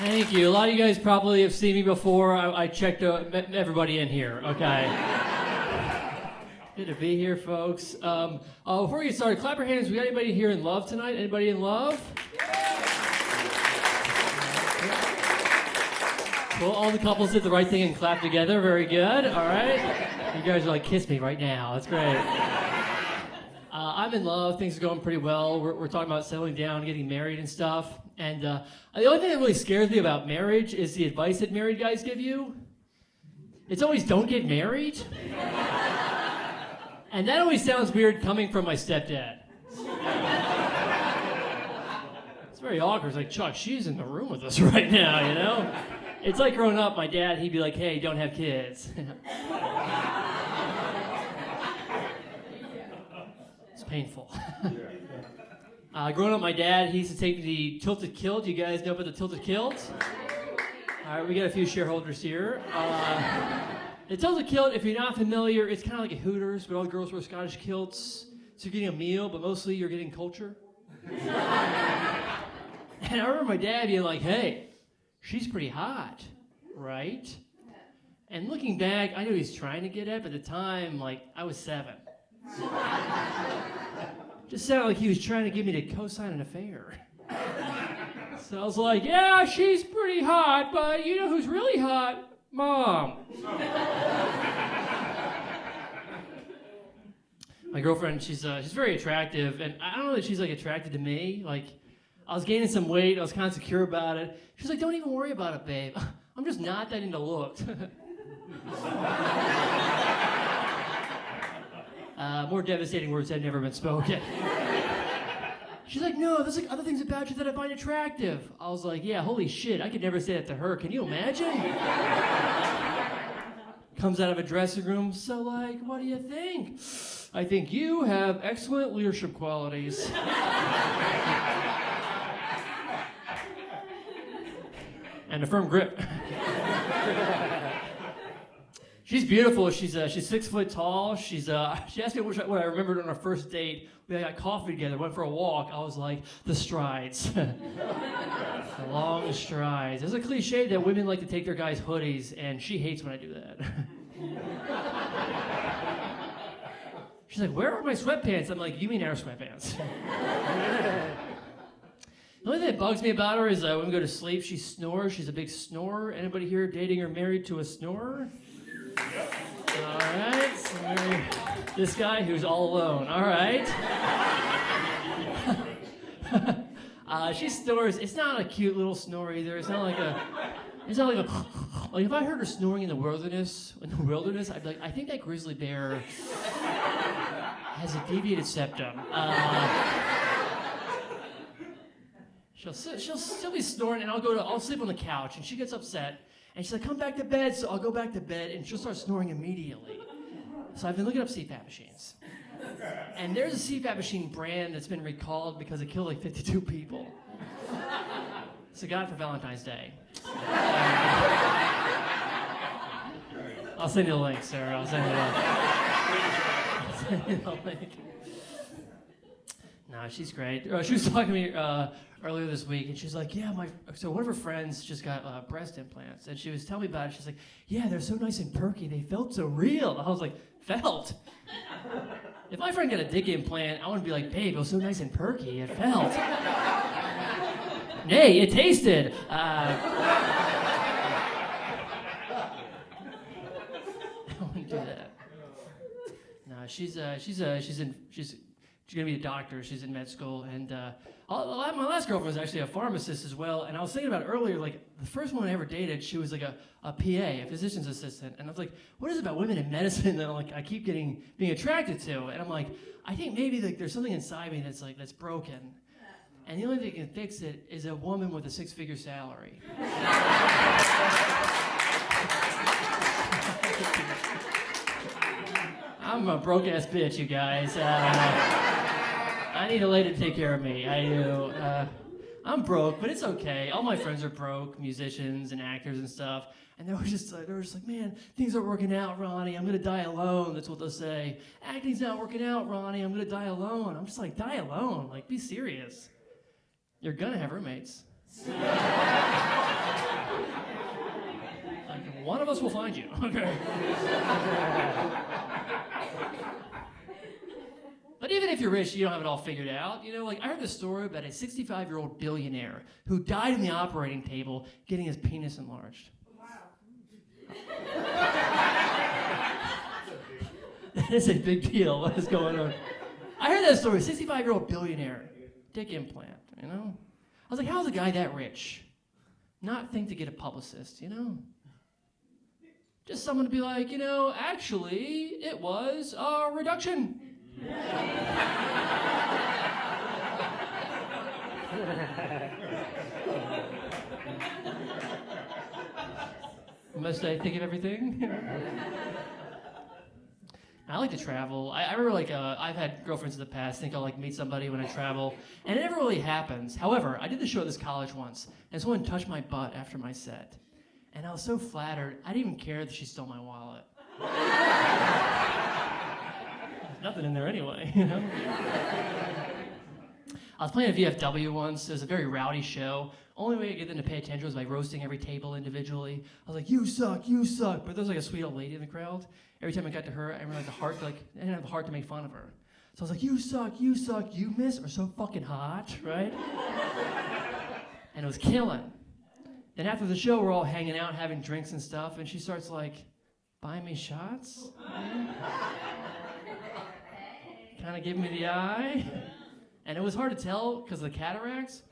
Thank you. A lot of you guys probably have seen me before. I checked everybody in here. Okay. Good to be here, folks. Before we get started, clap your hands. We got anybody here in love tonight? Anybody in love? Well, all the couples did the right thing and clapped together. Very good. All right. You guys are like, kiss me right now. That's great. I'm in love. Things are going pretty well. We're talking about settling down, getting married and stuff. And the only thing that really scares me about marriage is the advice that married guys give you. It's always, don't get married. And that always sounds weird coming from my stepdad. It's very awkward. It's like, Chuck, she's in the room with us right now, you know? It's like growing up, my dad, he'd be like, hey, don't have kids. It's painful. Growing up, my dad, he used to take me to the tilted kilt. You guys know about the tilted kilt? All right, we got a few shareholders here. The tilted kilt, if you're not familiar, it's kind of like a Hooters, but all the girls wear Scottish kilts. So you're getting a meal, but mostly you're getting culture. And I remember my dad being like, hey, she's pretty hot, right? And looking back, I knew he was trying to get at, but at the time, like, I was 7. Just sounded like he was trying to get me to co-sign an affair. So I was like, yeah, she's pretty hot, but you know who's really hot? Mom. My girlfriend, she's very attractive, and I don't know that she's like attracted to me. Like, I was gaining some weight, I was kind of insecure about it. She's like, don't even worry about it, babe. I'm just not that into looks. More devastating words had never been spoken. She's like, no, there's like other things about you that I find attractive. I was like, yeah, holy shit, I could never say that to her. Can you imagine? Comes out of a dressing room, so like, what do you think? I think you have excellent leadership qualities. And a firm grip. She's beautiful. She's 6 foot tall. She asked me what I remembered on our first date. We got coffee together, went for a walk. I was like, the strides. The long strides. There's a cliche that women like to take their guys' hoodies, and she hates when I do that. She's like, where are my sweatpants? I'm like, you mean our sweatpants. The only thing that bugs me about her is when we go to sleep, she snores. She's a big snorer. Anybody here dating or married to a snorer? All right. So this guy who's all alone. All right. She snores. It's not a cute little snore either. It's not like a. Like if I heard her snoring in the wilderness, I'd be like, I think that grizzly bear has a deviated septum. She'll be snoring, and I'll sleep on the couch, and she gets upset, and she's like, come back to bed, so I'll go back to bed, and she'll start snoring immediately. So I've been looking up CPAP machines. And there's a CPAP machine brand that's been recalled because it killed like 52 people. So I got it for Valentine's Day. I'll send you the link, sir. I'll send you the link. No, she's great. She was talking to me earlier this week, and she's like, yeah, so one of her friends just got breast implants, and she was telling me about it. She's like, yeah, they're so nice and perky. They felt so real. I was like, felt? If my friend got a dick implant, I want to be like, babe, it was so nice and perky. It felt. Nay, it tasted. I wouldn't do that. No, she's gonna be a doctor. She's in med school, and my last girlfriend was actually a pharmacist as well. And I was thinking about it earlier, like the first one I ever dated, she was like a PA, a physician's assistant. And I was like, what is it about women in medicine that I keep being attracted to? And I'm like, I think maybe like there's something inside me that's broken. And the only thing that can fix it is a woman with a 6-figure salary. I'm a broke-ass bitch, you guys. I need a lady to take care of me. I do. I'm broke, but it's okay. All my friends are broke, musicians and actors and stuff. And they were just like, man, things aren't working out, Ronnie. I'm going to die alone. That's what they'll say. Acting's not working out, Ronnie. I'm going to die alone. I'm just like, die alone? Like, be serious. You're going to have roommates. Like, one of us will find you. Okay. But even if you're rich, you don't have it all figured out. You know, like I heard this story about a 65-year-old billionaire who died in the operating table getting his penis enlarged. That is a big deal. What is going on? I heard that story. 65-year-old billionaire, dick implant. You know, I was like, how's a guy that rich not think to get a publicist? You know, just someone to be like, you know, actually, it was a reduction. Must I think of everything? I like to travel. I remember like I've had girlfriends in the past think I'll like meet somebody when I travel, and it never really happens. However, I did the show at this college once, and someone touched my butt after my set, and I was so flattered I didn't even care that she stole my wallet. There's nothing in there anyway, you know. I was playing a VFW once. It was a very rowdy show. Only way to get them to pay attention was by roasting every table individually. I was like, you suck, you suck. But there was like a sweet old lady in the crowd. Every time I got to her, I remember I didn't have the heart to make fun of her. So I was like, you suck, you miss are so fucking hot, right? And it was killing. Then after the show, we're all hanging out, having drinks and stuff, and she starts like, buying me shots? Kind of giving me the eye. And it was hard to tell because of the cataracts.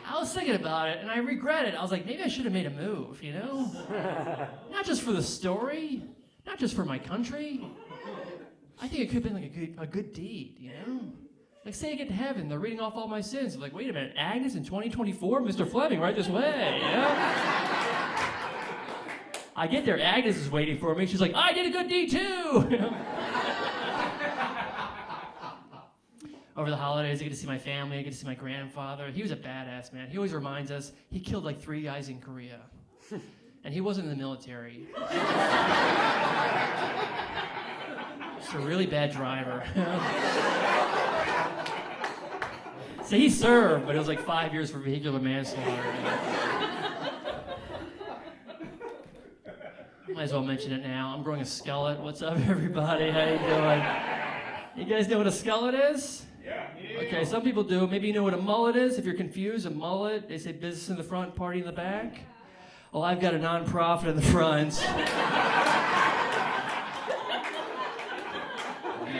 I was thinking about it, and I regret it. I was like, maybe I should have made a move, you know? Not just for the story, not just for my country. I think it could have been like a good deed, you know? Like, say I get to heaven, they're reading off all my sins. I'm like, wait a minute, Agnes in 2024? Mr. Fleming, right this way, you know? I get there, Agnes is waiting for me. She's like, I did a good deed too! You know? Over the holidays, I get to see my family, I get to see my grandfather. He was a badass, man. He always reminds us, he killed like 3 guys in Korea. And he wasn't in the military. Just a really bad driver. So he served, but it was like 5 years for vehicular manslaughter. Might as well mention it now. I'm growing a skullet. What's up, everybody? How you doing? You guys know what a skullet is? Okay, some people do. Maybe you know what a mullet is. If you're confused, a mullet, they say business in the front, party in the back. Well, I've got a non-profit in the front.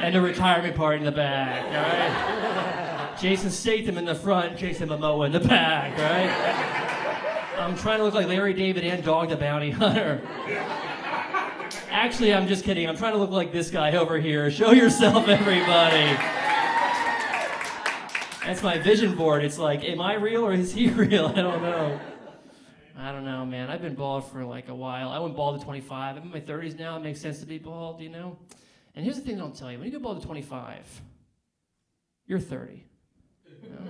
And a retirement party in the back, all right? Jason Statham in the front, Jason Momoa in the back, right? I'm trying to look like Larry David and Dog the Bounty Hunter. Actually, I'm just kidding. I'm trying to look like this guy over here. Show yourself, everybody. That's my vision board. It's like, am I real or is he real? I don't know. I don't know, man. I've been bald for like a while. I went bald at 25. I'm in my 30s now. It makes sense to be bald, you know? And here's the thing I don't tell you. When you go bald at 25, you're 30. You know?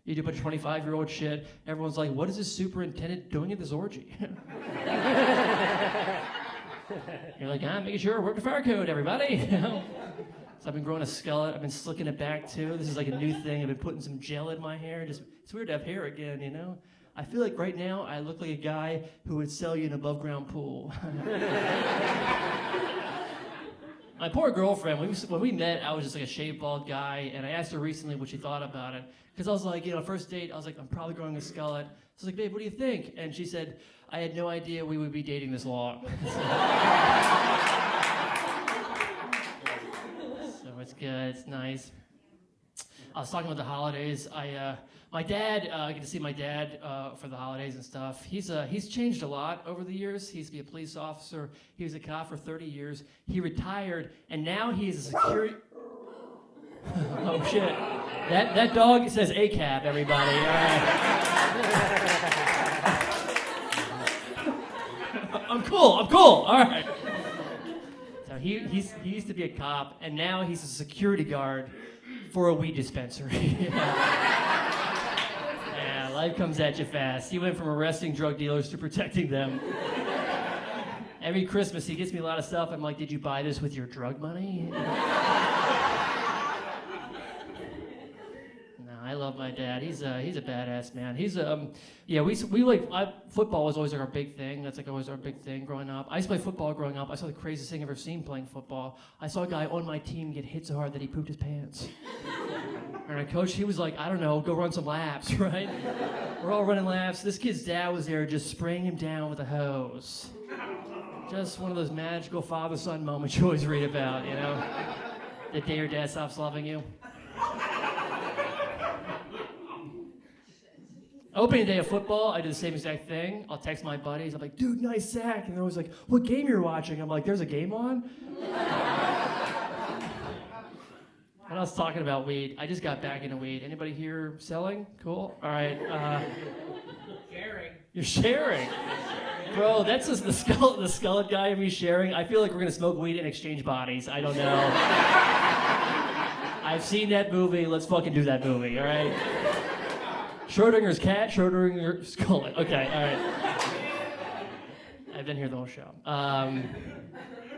You do a bunch of 25-year-old shit. Everyone's like, what is this superintendent doing at this orgy? You're like, I'm making sure I work the fire code, everybody. You know? So I've been growing a skullet. I've been slicking it back too. This is like a new thing. I've been putting some gel in my hair. It's weird to have hair again, you know? I feel like right now I look like a guy who would sell you an above-ground pool. My poor girlfriend, when we met, I was just like a shaved bald guy, and I asked her recently what she thought about it. Because I was like, you know, first date, I was like, I'm probably growing a skullet. I was like, babe, what do you think? And she said, I had no idea we would be dating this long. So it's good, it's nice. I was talking about the holidays. My dad, I get to see my dad for the holidays and stuff. He's changed a lot over the years. He used to be a police officer. He was a cop for 30 years. He retired, and now he is a security... Oh, shit. That dog says ACAB, everybody. All right. I'm cool. All right. So he used to be a cop, and now he's a security guard for a weed dispensary. Yeah, life comes at you fast. He went from arresting drug dealers to protecting them. Every Christmas, he gets me a lot of stuff. I'm like, did you buy this with your drug money? No, my dad. He's a badass man. Football was always like our big thing. That's like always our big thing growing up. I used to play football growing up. I saw the craziest thing I've ever seen playing football. I saw a guy on my team get hit so hard that he pooped his pants. And our coach, he was like, I don't know, go run some laps, right? We're all running laps. This kid's dad was there just spraying him down with a hose. Just one of those magical father-son moments you always read about, you know? The day your dad stops loving you. Opening day of football, I do the same exact thing. I'll text my buddies. I'm like, dude, nice sack. And they're always like, what game you're watching? I'm like, there's a game on? When I was talking about weed, I just got back into weed. Anybody here selling? Cool. All right. Sharing. You're sharing. Bro, that's just the skeleton guy and me sharing. I feel like we're going to smoke weed and exchange bodies. I don't know. I've seen that movie. Let's fucking do that movie, all right? Schrodinger's cat, Schrodinger's skeleton. Okay, all right. I've been here the whole show.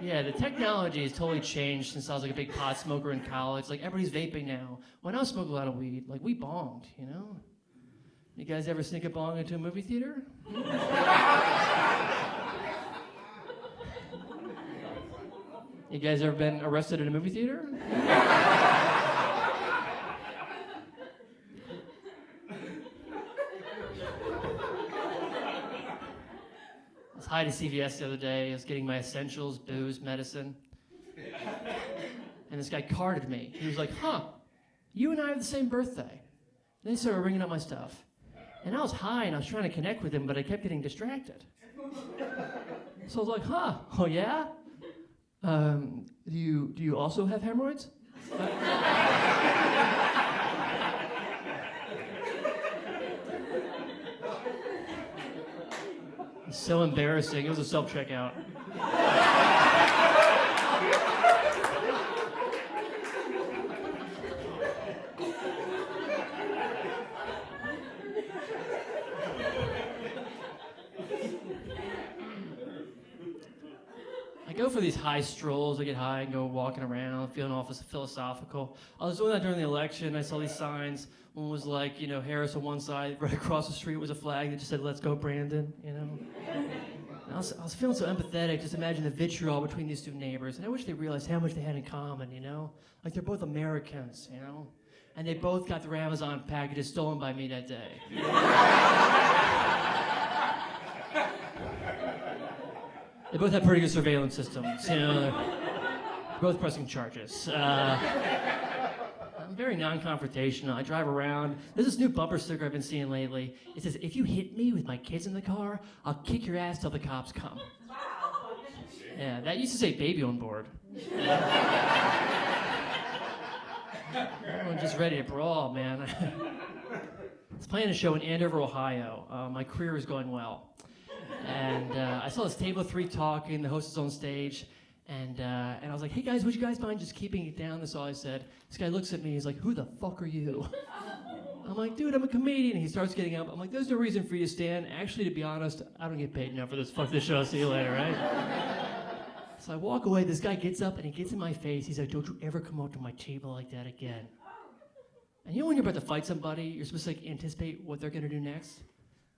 Yeah, the technology has totally changed since I was like a big pot smoker in college. Like everybody's vaping now. When I was smoking a lot of weed, like we bonged, you know? You guys ever sneak a bong into a movie theater? You guys ever been arrested in a movie theater? I was high to CVS the other day. I was getting my essentials, booze, medicine. And this guy carded me. He was like, you and I have the same birthday. And then he started ringing up my stuff. And I was high and I was trying to connect with him, but I kept getting distracted. So I was like, oh yeah? Do you also have hemorrhoids? It's so embarrassing. It was a self-checkout. I go for these high strolls. I get high and go walking around, feeling all philosophical. I was doing that during the election. I saw these signs. One was like, you know, Harris on one side. Right across the street was a flag that just said, "Let's go, Brandon," you know? And I was feeling so empathetic. Just imagine the vitriol between these two neighbors. And I wish they realized how much they had in common, you know? Like they're both Americans, you know? And they both got their Amazon packages stolen by me that day. They both have pretty good surveillance systems, you know. They're both pressing charges. I'm very non-confrontational. I drive around. There's this new bumper sticker I've been seeing lately. It says, "If you hit me with my kids in the car, I'll kick your ass till the cops come." Yeah, that used to say "baby on board." I'm just ready to brawl, man. I was playing a show in Andover, Ohio. My career is going well. And I saw this table of three talking, the host is on stage, and I was like, "Hey guys, would you guys mind just keeping it down?" That's all I said. This guy looks at me, he's like, "Who the fuck are you?" I'm like, "Dude, I'm a comedian." He starts getting up. I'm like, "There's no reason for you to stand. Actually, to be honest, I don't get paid enough for this. Fuck this show, see you later," right? So I walk away, this guy gets up and he gets in my face. He's like, "Don't you ever come up to my table like that again." And you know when you're about to fight somebody, you're supposed to like anticipate what they're gonna do next?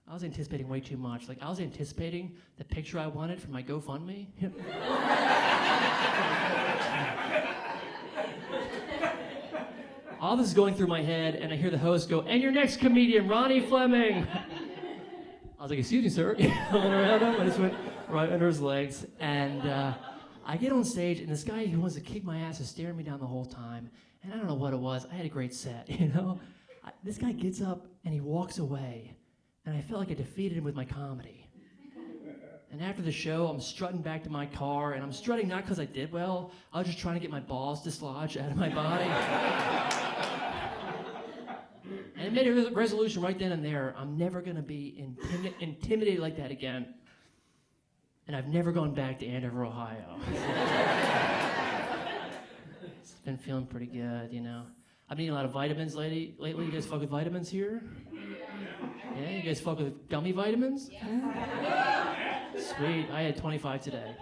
I was anticipating way too much. Like, I was anticipating the picture I wanted for my GoFundMe. All this is going through my head, and I hear the host go, "And your next comedian, Ronnie Fleming." I was like, "Excuse me, sir." I went around him, I just went right under his legs. And I get on stage, and this guy who wants to kick my ass is staring me down the whole time. And I don't know what it was. I had a great set, you know? This guy gets up, and he walks away. And I felt like I defeated him with my comedy. And after the show, I'm strutting back to my car, and I'm strutting not because I did well. I was just trying to get my balls dislodged out of my body. And I made a resolution right then and there. I'm never going to be intimidated like that again. And I've never gone back to Andover, Ohio. It's been feeling pretty good, you know. I've been eating a lot of vitamins lately. You guys fuck with vitamins here? Yeah, you guys fuck with gummy vitamins? Sweet, I had 25 today.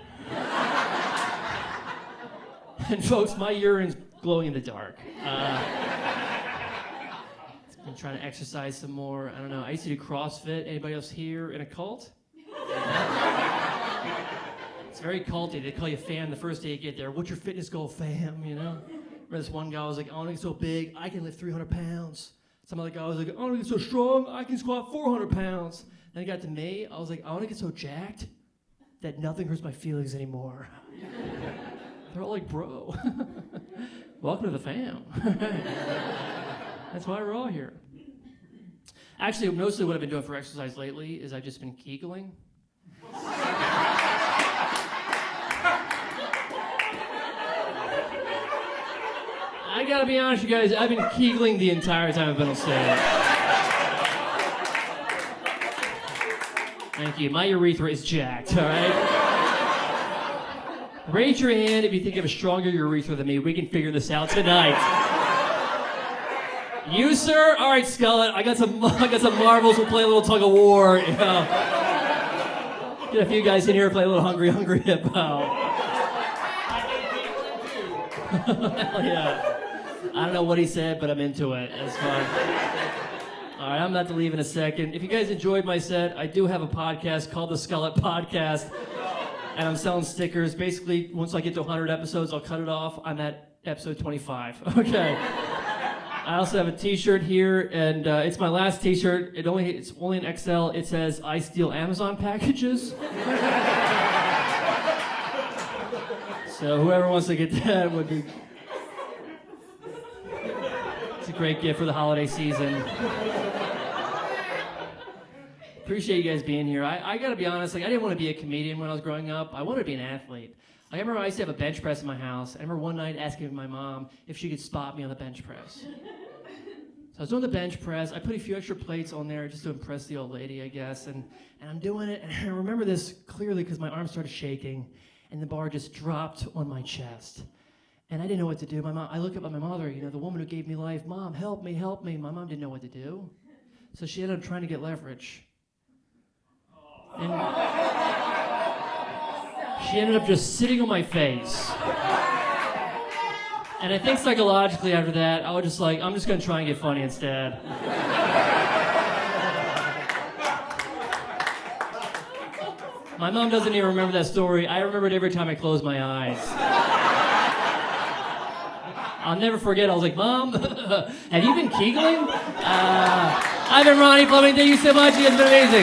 And folks, my urine's glowing in the dark. It's been I'm trying to exercise some more. I don't know. I used to do CrossFit. Anybody else here in a cult? It's very culty. They call you fam the first day you get there. What's your fitness goal, fam? You know? Remember this one guy was like, I want to get so big, I can lift 300 pounds. Some other guy was like, I want to get so strong, I can squat 400 pounds. Then it got to me, I was like, I want to get so jacked that nothing hurts my feelings anymore. They're all like, bro, welcome to the fam. That's why we're all here. Actually, mostly what I've been doing for exercise lately is I've just been Kegeling. I gotta be honest, you guys, I've been Kegeling the entire time I've been on stage. Thank you. My urethra is jacked, all right? Raise your hand if you think you have a stronger urethra than me. We can figure this out tonight. You, sir? All right, Skullet. I got some marbles. We'll play a little tug of war. You know. Get a few guys in here play a little hungry hippo. Hell yeah. I don't know what he said, but I'm into it. That's fine. All right, I'm about to leave in a second. If you guys enjoyed my set, I do have a podcast called The Skullet Podcast, and I'm selling stickers. Basically, once I get to 100 episodes, I'll cut it off. I'm at episode 25. Okay. I also have a T-shirt here, and it's my last T-shirt. It's only an XL. It says, "I steal Amazon packages." So whoever wants to get that would be... It's a great gift for the holiday season. Appreciate you guys being here. I gotta be honest, like I didn't want to be a comedian when I was growing up. I wanted to be an athlete. I remember I used to have a bench press in my house. I remember one night asking my mom if she could spot me on the bench press. So I was doing the bench press. I put a few extra plates on there just to impress the old lady, I guess. And I'm doing it, and I remember this clearly because my arm started shaking, and the bar just dropped on my chest. And I didn't know what to do. I looked up at my mother, you know, the woman who gave me life. Mom, help me, help me. My mom didn't know what to do. So she ended up trying to get leverage. And she ended up just sitting on my face. And I think psychologically after that, I was just like, I'm just going to try and get funny instead. My mom doesn't even remember that story. I remember it every time I close my eyes. I'll never forget. I was like, Mom, have you been Kegeling? I've been Ronnie Fleming. Thank you so much. You guys have been amazing.